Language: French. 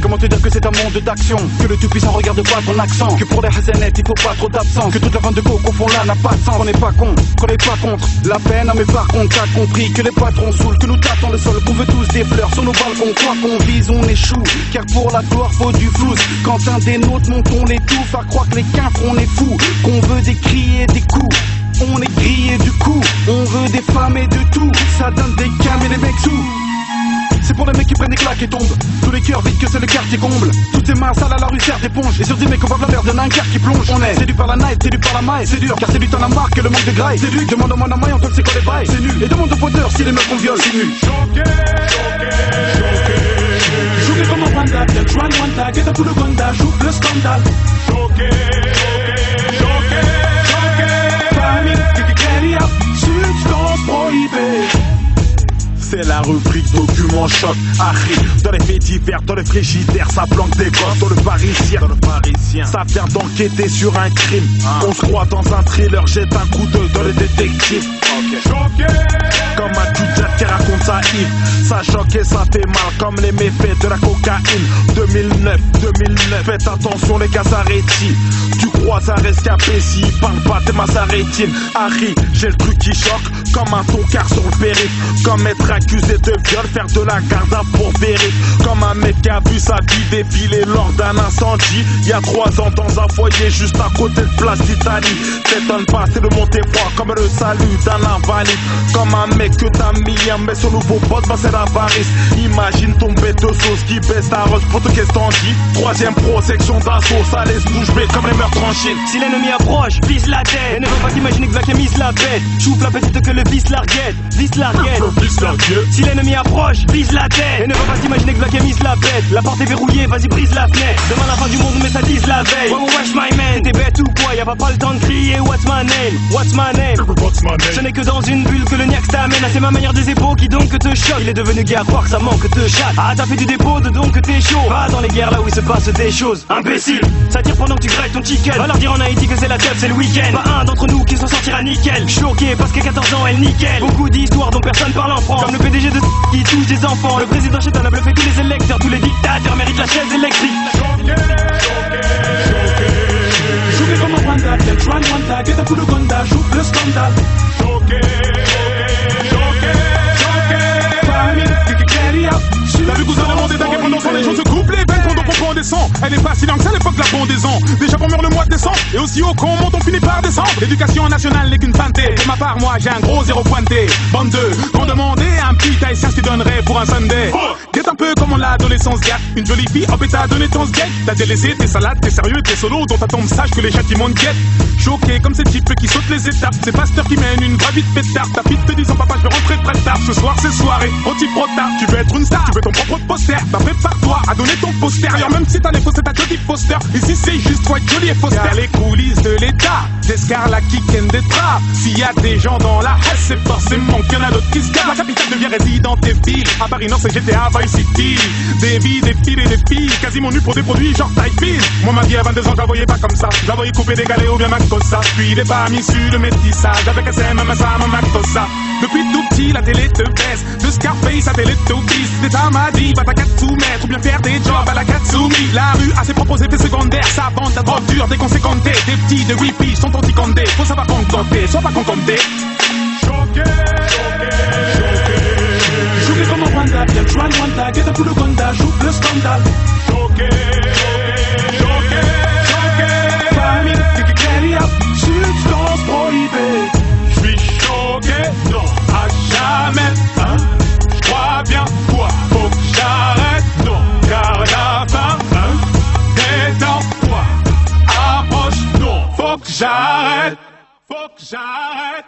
Comment te dire que c'est un monde d'action, que le tout-puissant regarde pas ton accent, que pour les hazanettes il faut pas trop d'absence, que toute la vente de go qu'au fond là n'a pas de sens. On n'est pas con, qu'on n'est pas contre la peine, mais par contre t'as compris que les patrons saoulent, que nous tâtons le sol, qu'on veut tous des fleurs sur nos balcons. Quoi qu'on vise on échoue, car pour la gloire faut du flouze. Quand un des nôtres monte on l'étouffe, à croire que les quinfres on est fous, qu'on veut des cris et des coups. On est grillé du coup, on veut des femmes et de tout, ça donne des cams et des mecs sous. C'est pour les mecs qui prennent des claques et tombent, tous les cœurs vides que c'est le quartier comble. Toutes ces mains sales à la rue servent d'éponge, et sur des mecs on voit la merde d'un quart qui plonge. On est séduit par la night, séduit par la maille, c'est dur, car c'est du temps à marque que le manque de graille. C'est du, demande au maille, on te le sait quoi les bails, c'est nu. Et demande au poteur si les meufs qu'on viole, c'est nu. Choqué comme un panda, bien Juan Wanda, guette tout le gonda, joue le scandale. Substance prohibée. C'est la rubrique document choc. Arrive dans les faits divers, dans les frigidaires, ça planque des gosses. Dans le Parisien, ça vient d'enquêter sur un crime. On se croit dans un thriller, jette un coup d'œil dans les détectives. Comme un tujat qui raconte sa Yves. Ça choque et ça fait mal comme les méfaits de la cocaïne. 2009, faites attention les gars, Zaretti. Tu crois à rescapé s'il parle pas t'es ma Zaretine. Harry, j'ai le truc qui choque comme un tocard sur le périph'. Comme être accusé de viol, faire de la garde à pour vérif. Comme un mec qui a vu sa vie défiler lors d'un incendie il y a 3 ans dans un foyer juste à côté de Place d'Italie. T'étonne pas, c'est le Montefort comme le salut d'un invalide. Comme un mec que t'as mis mais son nouveau boss, bah c'est l'avarice. Imagine ton bête de sauce qui baisse ta rose pour te qu'est-ce t'en dis. 3ème pro, section d'assaut, ça laisse bouche bée comme les meurtres en Chine. Si l'ennemi approche, vise la tête. Et ne veut pas qu'imaginer que va mise la bête. Chouffe la petite que le vice larguette. Vise larguette. Si l'ennemi approche, vise la tête. Et ne veut pas s'imaginer que va mise la bête. La porte est verrouillée, vas-y brise la fenêtre. Demain la fin du monde mais ça dise la veille. Ouais, wesh my man, t'es bête ou quoi? Y'a pas le temps de crier what's my name, what's my name. Ce n'est que dans une bulle que le niax t'amène. C'est ma manière des épaules qui donc te choque. Il est devenu gay à croire que ça manque te chatte. Ah t'as fait du dépôt de donc t'es chaud. Va dans les guerres là où il se passe des choses. Imbécile, ça tire pendant que tu grèves ton chicken. Va leur dire en Haïti que c'est la teuf, c'est le week-end. Pas un d'entre nous qui s'en sortira nickel. Choqué parce qu'à 14 ans elle nickel. Beaucoup d'histoires dont personne parle en France. Comme le PDG de qui touche des enfants. Le président Chétan a bluffé tous les électeurs. Tous les dictateurs méritent la chaise électrique. Choqué comme un panda, bien Juan Wanda, guette tout le gonda, joue le scandale. T'as vu gouvernement des dingues pendant les choses se couplent les veines quand on comprend descend. Elle est pas si longue, c'est l'époque de la bondaison. Déjà qu'on meurt le mois de décembre et aussi haut qu'on monte on finit par descendre. L'éducation nationale n'est qu'une fantée. De ma part moi j'ai un gros zéro pointé. Bande de qu'on demandait un petit haïtien ce qu'il donnerait pour un Sunday. T'es un peu comme on l'adolescence gars. Une jolie fille hop et t'as donné ton sgate. T'as délaissé tes salades, t'es sérieux, t'es solo. Dont t'attends sage que les châtiments te guettent. Choqué comme ces types qui sautent les étapes. C'est pasteur qui mène une vraie vie de pétard. Ta fille te disant papa je vais rentrer très tard. Ce soir c'est soirée, anti-protard. Tu veux être une star, tu veux ton propre poster. Bah prépare-toi à donner ton postérieur. Même si t'as les fausses, c'est ta jolie poster. Ici c'est juste toi être joli et poster. Car les coulisses de l'état, d'escar la kick and des traps. S'il y a des gens dans la haine, c'est forcément qu'il y en a d'autres qui se gardent. La capitale devient résidente et ville. À Paris Nord c'est GTA Vice City. Des vies, des fils et des filles. Quasiment nus pour des produits genre Type-Fizz. Moi ma vie à 22 ans je la voyais pas comme ça. Je la voyais couper des galets ou bien Macossa. Puis des bars issus de métissage. Avec SM, Massa, Macossa. Depuis tout petit la télé te baisse. De Scarface à Teletubbies. L'État m'a dit va t'as qu'à tout mettre ou bien faire des jobs à la Katsumi. La rue a ses propres effets secondaires. Ça vend la drogue dure, des conséquences. Des petits de whippy sont anti-condés. Faut savoir concocter, sois pas concocté. Choqué comme un panda, bien Juan Wanda, guette tout le gonda, joue le scandale. Famille, substance prohibée. J'suis choqué, non, à jamais, hein. J'crois bien quoi, faut que j'arrête, non, car la fin, hein, est en toi. Approche, non, faut que j'arrête, faut que j'arrête.